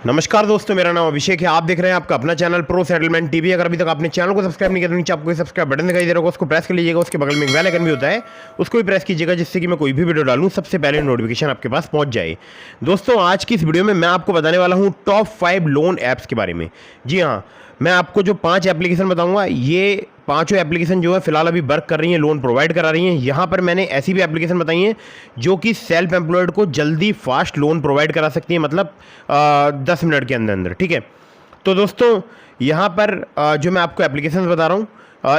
नमस्कार दोस्तों, मेरा नाम अभिषेक है। आप देख रहे हैं आपका अपना चैनल प्रो सेटलमेंट टीवी। अगर अभी तक आपने चैनल को सब्सक्राइब नहीं किया तो नीचे आपको सब्सक्राइब बटन दिखाई दे रहा होगा, उसको प्रेस कर लीजिएगा। उसके बगल में एक बेल आइकन भी होता है, उसको भी प्रेस कीजिएगा, जिससे कि मैं कोई भी वीडियो डालूं सबसे पहले नोटिफिकेशन आपके पास पहुंच जाए। दोस्तों, आज की इस वीडियो में मैं आपको बताने वाला हूं टॉप 5 लोन ऐप्स के बारे में। जी हाँ, मैं आपको जो 5 एप्लीकेशन बताऊंगा, ये पांचों एप्लीकेशन जो है फिलहाल अभी वर्क कर रही हैं, लोन प्रोवाइड करा रही हैं। यहाँ पर मैंने ऐसी भी एप्लीकेशन बताई हैं जो कि सेल्फ एम्प्लॉयड को जल्दी फास्ट लोन प्रोवाइड करा सकती हैं, मतलब 10 मिनट के अंदर अंदर। ठीक है, तो दोस्तों यहाँ पर जो मैं आपको एप्लीकेशन बता रहा हूँ,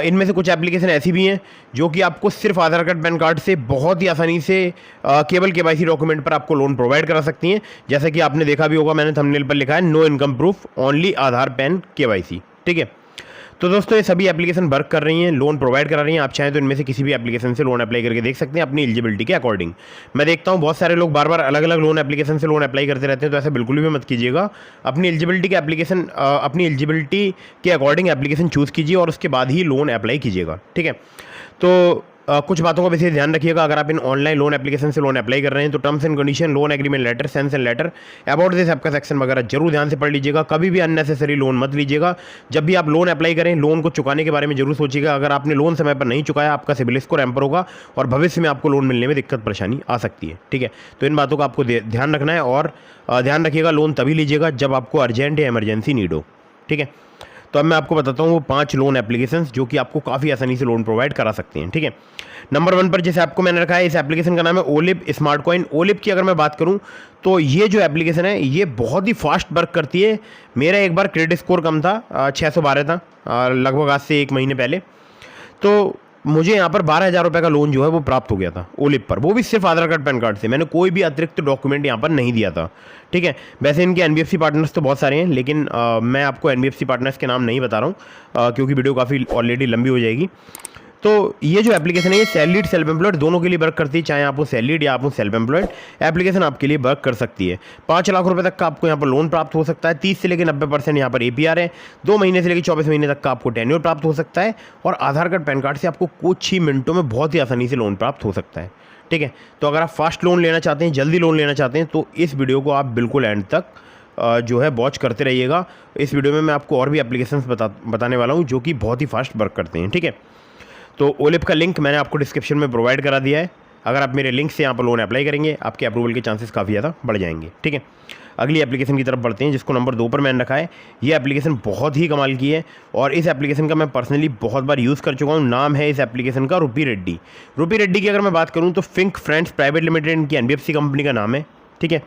इनमें से कुछ एप्लीकेशन ऐसी भी हैं जो कि आपको सिर्फ आधार कार्ड पैन कार्ड से बहुत ही आसानी से केवल केवाईसी डॉक्यूमेंट पर आपको लोन प्रोवाइड करा सकती हैं। जैसा कि आपने देखा भी होगा, मैंने थंबनेल पर लिखा है नो इनकम प्रूफ ओनली आधार पैन केवाईसी। ठीक है, तो दोस्तों ये सभी एप्लीकेशन वर्क कर रही हैं, लोन प्रोवाइड करा रही हैं। आप चाहें तो इनमें से किसी भी एप्लीकेशन से लोन अप्लाई करके देख सकते हैं अपनी एलिजिबिलिटी के अकॉर्डिंग। मैं देखता हूं बहुत सारे लोग बार बार अलग अलग लोन एप्लीकेशन से लोन अप्लाई करते रहते हैं, तो ऐसा बिल्कुल भी मत कीजिएगा। अपनी एलिजिबिलिटी के अकॉर्डिंग एप्लीकेशन चूज़ कीजिए और उसके बाद ही लोन अप्लाई कीजिएगा। ठीक है, तो कुछ बातों का विशेष ध्यान रखिएगा। अगर आप इन ऑनलाइन लोन एप्लीकेशन से लोन अप्लाई कर रहे हैं तो terms and condition, loan agreement letter, sanction letter, about this app का सेक्शन वगैरह जरूर ध्यान से पढ़ लीजिएगा। कभी भी अननेसेसरी लोन मत लीजिएगा। जब भी आप लोन अप्लाई करें, लोन को चुकाने के बारे में जरूर सोचिएगा। अगर आपने लोन समय पर नहीं चुकाया, आपका सिबिल स्कोर हैम्पर होगा और भविष्य में आपको लोन मिलने में दिक्कत परेशानी आ सकती है। ठीक है, तो इन बातों का आपको ध्यान रखना है और ध्यान रखिएगा, लोन तभी लीजिएगा जब आपको अर्जेंट या इमरजेंसी नीड हो। ठीक है, तो अब मैं आपको बताता हूँ वो 5 लोन एप्लीकेशंस जो कि आपको काफ़ी आसानी से लोन प्रोवाइड करा सकते हैं। ठीक है, नंबर 1 पर जिस ऐप को मैंने रखा है, इस एप्लीकेशन का नाम है ओलिप स्मार्ट कॉइन। ओलिप की अगर मैं बात करूँ तो ये जो एप्लीकेशन है ये बहुत ही फास्ट वर्क करती है। मेरा एक बार क्रेडिट स्कोर कम था, 612 था, लगभग आज से 1 महीने पहले। तो मुझे यहाँ पर 12,000 रुपये का लोन जो है वो प्राप्त हो गया था ओलिप पर, वो भी सिर्फ आधार कार्ड पैन कार्ड से। मैंने कोई भी अतिरिक्त डॉक्यूमेंट यहाँ पर नहीं दिया था। ठीक है, वैसे इनके एनबीएफसी पार्टनर्स तो बहुत सारे हैं, लेकिन मैं आपको एनबीएफसी पार्टनर्स के नाम नहीं बता रहा हूँ क्योंकि वीडियो काफ़ी ऑलरेडी लंबी हो जाएगी। तो ये जो एप्लीकेशन है ये सैलरीड सेल्फ एम्प्लॉयड दोनों के लिए वर्क करती है। चाहे आप हो सैलरीड या आप हो सेल्फ एम्प्लॉयड, एप्लीकेशन आपके लिए वर्क कर सकती है। 5 लाख रुपए तक का आपको यहाँ पर लोन प्राप्त हो सकता है। 30 से लेकर 90% यहाँ पर एपीआर है। 2 महीने से लेकर 24 महीने तक का आपको टेन्योर प्राप्त हो सकता है और आधार कार्ड पैन कार्ड से आपको कुछ ही मिनटों में बहुत ही आसानी से लोन प्राप्त हो सकता है। ठीक है, तो अगर आप फास्ट लोन लेना चाहते हैं, जल्दी लोन लेना चाहते हैं, तो इस वीडियो को आप बिल्कुल एंड तक जो है वॉच करते रहिएगा। इस वीडियो में मैं आपको और भी एप्लीकेशंस बताने वाला हूँ जो कि बहुत ही फास्ट वर्क करते हैं। ठीक है, तो ओलिप का लिंक मैंने आपको डिस्क्रिप्शन में प्रोवाइड करा दिया है। अगर आप मेरे लिंक से यहाँ पर लोन अप्लाई करेंगे, आपके अप्रूवल के चांसेस काफ़ी ज़्यादा बढ़ जाएंगे। ठीक है, अगली एप्लीकेशन की तरफ बढ़ते हैं जिसको नंबर 2 पर मैंने रखा है। ये एप्लीकेशन बहुत ही कमाल की है और इस एप्लीकेशन का मैं पर्सनली बहुत बार यूज़ कर चुका हूँ। नाम है इस एप्लीकेशन का रुपी रेड्डी। रुपी रेड्डी की अगर मैं बात करूँ तो फिंक फ्रेंड्स प्राइवेट लिमिटेड इनकी एनबीएफसी कंपनी का नाम है। ठीक है,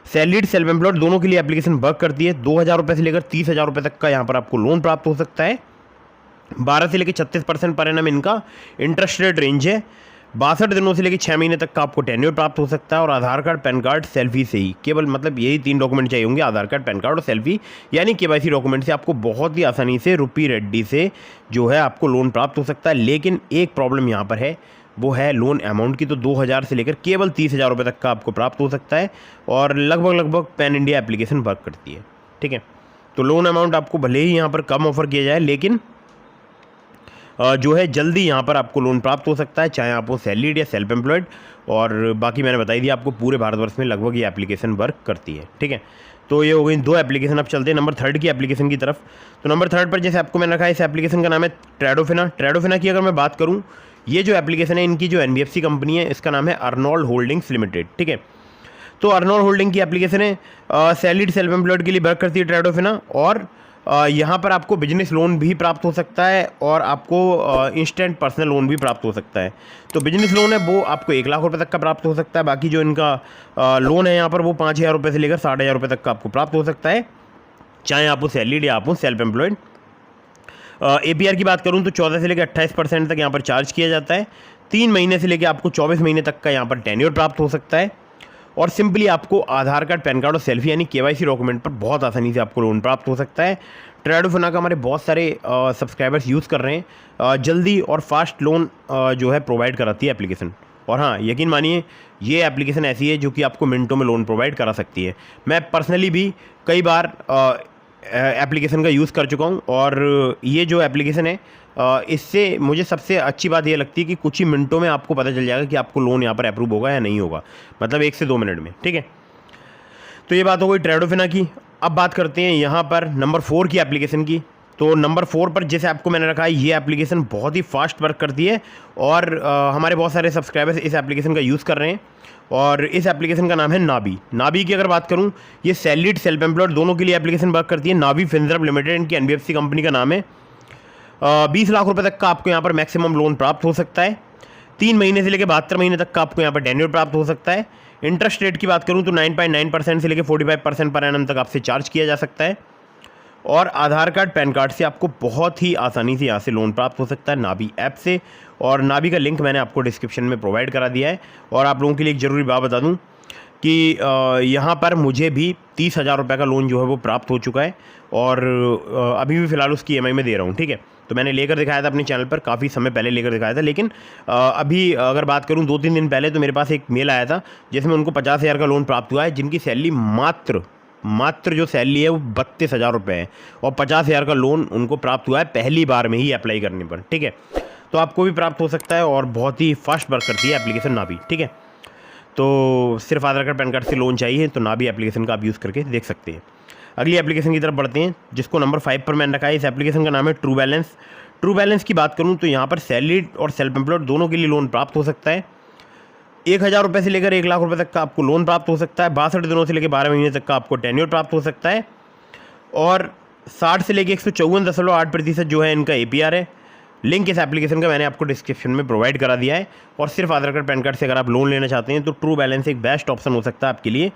सैलरीड सेल्फ एम्प्लॉयड दोनों के लिए एप्लीकेशन वर्क करती है। 2,000 रुपये से लेकर 30,000 रुपये तक का यहाँ पर आपको लोन प्राप्त हो सकता है। 12 से लेकर 36% पर एनम इनका इंटरेस्ट रेट रेंज है। 62 दिनों से लेकर 6 महीने तक का आपको टेन्योर प्राप्त हो सकता है और आधार कार्ड पैन कार्ड सेल्फी से ही, केवल मतलब यही 3 डॉक्यूमेंट चाहिए होंगे, आधार कार्ड पैन कार्ड और सेल्फी, यानी केवाईसी डॉक्यूमेंट से आपको बहुत ही आसानी से रुपी रेड्डी से जो है आपको लोन प्राप्त हो सकता है। लेकिन एक प्रॉब्लम यहाँ पर है, वो है लोन अमाउंट की। तो 2,000 से लेकर केवल 30,000 रुपये तक का आपको प्राप्त हो सकता है और लगभग पैन इंडिया एप्लीकेशन वर्क करती है। ठीक है, तो लोन अमाउंट आपको भले ही यहाँ पर कम ऑफर किया जाए, लेकिन जो है जल्दी यहाँ पर आपको लोन प्राप्त हो सकता है, चाहे आप हो सैलरीड या सेल्फ एम्प्लॉयड। और बाकी मैंने बताई दिया आपको, पूरे भारतवर्ष में लगभग ये एप्लीकेशन वर्क करती है। ठीक है, तो ये हो गई 2 एप्लीकेशन। अब चलते हैं नंबर 3 की एप्लीकेशन की तरफ। तो नंबर 3 पर जैसे आपको मैंने रखा है, इस एप्लीकेशन का नाम है ट्रेडोफिना। ट्रेडोफिना की अगर मैं बात करूँ, ये जो एप्लीकेशन है इनकी जो एनबीएफसी कंपनी है इसका नाम है अर्नोल्ड होल्डिंग्स लिमिटेड। ठीक है, तो अर्नोल्ड होल्डिंग की एप्लीकेशन है, सैलरीड सेल्फ एम्प्लॉयड के लिए वर्क करती है ट्रेडोफिना। और यहाँ पर आपको बिजनेस लोन भी प्राप्त हो सकता है और आपको इंस्टेंट पर्सनल लोन भी प्राप्त हो सकता है। तो बिजनेस लोन है वो आपको 1 लाख रुपये तक का प्राप्त हो सकता है। बाकी जो इनका लोन है यहाँ पर वो 5,000 रुपये से लेकर 60,000 रुपये तक का आपको प्राप्त हो सकता है, चाहे आप हो सैलरीड या आप हो सेल्फ एम्प्लॉयड। एपीआर की बात करूँ तो 14 से लेकर 28% तक यहाँ पर चार्ज किया जाता है। 3 महीने से लेकर आपको 24 महीने तक का यहाँ पर टेन्योर प्राप्त हो सकता है और सिंपली आपको आधार कार्ड पैन कार्ड और सेल्फी यानी केवाईसी डॉक्यूमेंट पर बहुत आसानी से आपको लोन प्राप्त हो सकता है। ट्रेडोफिना का हमारे बहुत सारे सब्सक्राइबर्स यूज़ कर रहे हैं। जल्दी और फास्ट लोन जो है प्रोवाइड कराती है एप्लीकेशन। और हाँ, यकीन मानिए ये एप्लीकेशन ऐसी है जो कि आपको मिनटों में लोन प्रोवाइड करा सकती है। मैं पर्सनली भी कई बार एप्लीकेशन का यूज़ कर चुका हूँ और ये जो एप्लीकेशन है इससे मुझे सबसे अच्छी बात ये लगती है कि कुछ ही मिनटों में आपको पता चल जाएगा कि आपको लोन यहाँ पर अप्रूव होगा या नहीं होगा, मतलब 1 से 2 मिनट में। ठीक है, तो ये बात हो गई ट्रेडोफिना की। अब बात करते हैं यहाँ पर नंबर 4 की एप्लीकेशन की। तो नंबर 4 पर जिस ऐप को मैंने रखा है, ये एप्लीकेशन बहुत ही फास्ट वर्क करती है और हमारे बहुत सारे सब्सक्राइबर्स इस एप्लीकेशन का यूज़ कर रहे हैं और इस एप्लीकेशन का नाम है नाबी। नाबी की अगर बात करूँ, ये सैलरीड सेल्फ एम्प्लॉयड दोनों के लिए एप्लीकेशन वर्क करती है। नाबी फिनसर्व लिमिटेड इनकी NBFC कंपनी का नाम है। 20 लाख रुपए तक का आपको यहाँ पर मैक्सिमम लोन प्राप्त हो सकता है। 3 महीने से लेकर 72 महीने तक का आपको यहाँ पर टेन्योर प्राप्त हो सकता है। इंटरेस्ट रेट की बात करूँ तो 9.9% से लेकर 45% पर एनम तक आपसे चार्ज किया जा सकता है और आधार कार्ड पैन कार्ड से आपको बहुत ही आसानी से यहाँ से लोन प्राप्त हो सकता है नाबी ऐप से। और नाबी का लिंक मैंने आपको डिस्क्रिप्शन में प्रोवाइड करा दिया है। और आप लोगों के लिए एक ज़रूरी बात बता दूँ कि यहाँ पर मुझे भी 30,000 रुपये का लोन जो है वो प्राप्त हो चुका है और अभी भी फ़िलहाल उसकी EMI में दे रहा हूँ। ठीक है, तो मैंने लेकर दिखाया था अपने चैनल पर, काफ़ी समय पहले लेकर दिखाया था, लेकिन अभी अगर बात करूँ 2-3 दिन पहले तो मेरे पास एक मेल आया था जिसमें उनको 50,000 का लोन प्राप्त हुआ है, जिनकी सैलरी मात्र जो सैलरी है वो 32,000 रुपये है और 50,000 का लोन उनको प्राप्त हुआ है पहली बार में ही अप्लाई करने पर। ठीक है, तो आपको भी प्राप्त हो सकता है और बहुत ही फास्ट वर्क करती है एप्लीकेशन नाबी। ठीक है, तो सिर्फ आधार कार्ड पैन कार्ड से लोन चाहिए तो नाबी एप्लीकेशन का आप यूज़ करके देख सकते हैं। अगली एप्लीकेशन की तरफ बढ़ते हैं जिसको नंबर 5 पर मैंने रखा है। इस एप्लीकेशन का नाम है ट्रू बैलेंस। ट्रू बैलेंस की बात करूँ तो यहाँ पर सैलरीड और सेल्फ एम्प्लॉयड दोनों के लिए लोन प्राप्त हो सकता है। 1,000 रुपये से लेकर 1 लाख रुपये तक का आपको लोन प्राप्त हो सकता है। 62 दिनों से लेकर 12 महीने तक का आपको टेन्योर प्राप्त हो सकता है और 60 से लेकर 154.8% जो है इनका APR है। लिंक इस एप्लीकेशन का मैंने आपको डिस्क्रिप्शन में प्रोवाइड करा दिया है और सिर्फ आधार कार्ड पैन कार्ड से अगर आप लोन लेना चाहते हैं तो ट्रू बैलेंस एक बेस्ट ऑप्शन हो सकता है आपके लिए।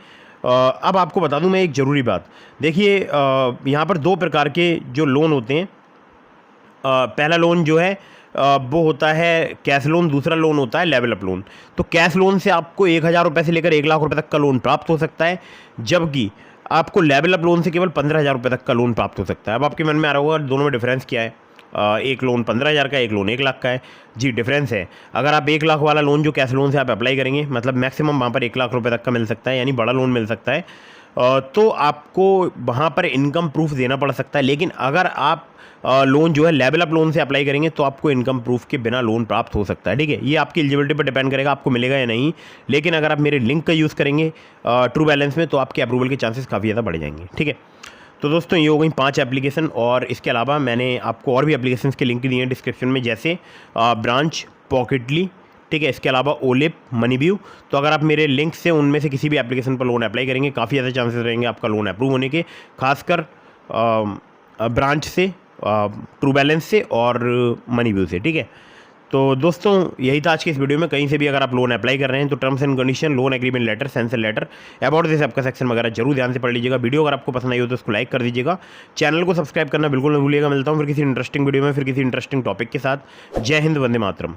अब आपको बता दूं मैं एक ज़रूरी बात, देखिए यहाँ पर 2 प्रकार के जो लोन होते हैं। पहला लोन जो है वो होता है कैश लोन, दूसरा लोन होता है लेवल अप लोन। तो कैश लोन से आपको 1,000 रुपये से लेकर 1 लाख रुपये तक का लोन प्राप्त हो सकता है, जबकि आपको लेवल अप लोन से केवल 15,000 रुपये तक का लोन प्राप्त हो सकता है। अब आपके मन में आ रहा होगा दोनों में डिफरेंस क्या है, एक लोन 15,000 का, एक लोन 1 लाख का है। जी डिफरेंस है, अगर आप 1 लाख वाला लोन जो कैश लोन से आप अप्लाई करेंगे, मतलब मैक्सिमम वहाँ पर 1 लाख रुपये तक का मिल सकता है, यानी बड़ा लोन मिल सकता है, तो आपको वहाँ पर इनकम प्रूफ देना पड़ सकता है। लेकिन अगर आप लोन जो है लेवल अप लोन से अप्लाई करेंगे तो आपको इनकम प्रूफ के बिना लोन प्राप्त हो सकता है। ठीक है, ये आपकी एलिजिबिलिटी पर डिपेंड करेगा आपको मिलेगा या नहीं। लेकिन अगर आप मेरे लिंक का यूज़ करेंगे ट्रू बैलेंस में तो आपके अप्रूवल के चांसेस काफ़ी ज़्यादा बढ़ जाएंगे। ठीक है, तो दोस्तों ये हो गई 5 एप्लीकेशन और इसके अलावा मैंने आपको और भी एप्लीकेशंस के लिंक दिए हैं डिस्क्रिप्शन में, जैसे ब्रांच, पॉकेटली, ठीक है, इसके अलावा ओलिप, मनीव्यू। तो अगर आप मेरे लिंक से उनमें से किसी भी एप्लीकेशन पर लोन अप्लाई करेंगे काफ़ी ज़्यादा चांसेस रहेंगे आपका लोन अप्रूव होने के, खासकर ब्रांच से, ट्रू बैलेंस से और मनीव्यू से। ठीक है, तो दोस्तों यही था आज के इस वीडियो में। कहीं से भी अगर आप लोन अप्लाई कर रहे हैं तो terms and condition, loan agreement letter, sanction letter, about this आपका सेक्शन वगैरह जरूर ध्यान से पढ़ लीजिएगा। वीडियो अगर आपको पसंद आई हो तो उसको लाइक कर दीजिएगा, चैनल को सब्सक्राइब करना बिल्कुल न भूलिएगा। मिलता हूँ फिर किसी इंटरेस्टिंग वीडियो में, फिर किसी इंटरेस्टिंग टॉपिक के साथ। जय हिंद, वंदे मातरम।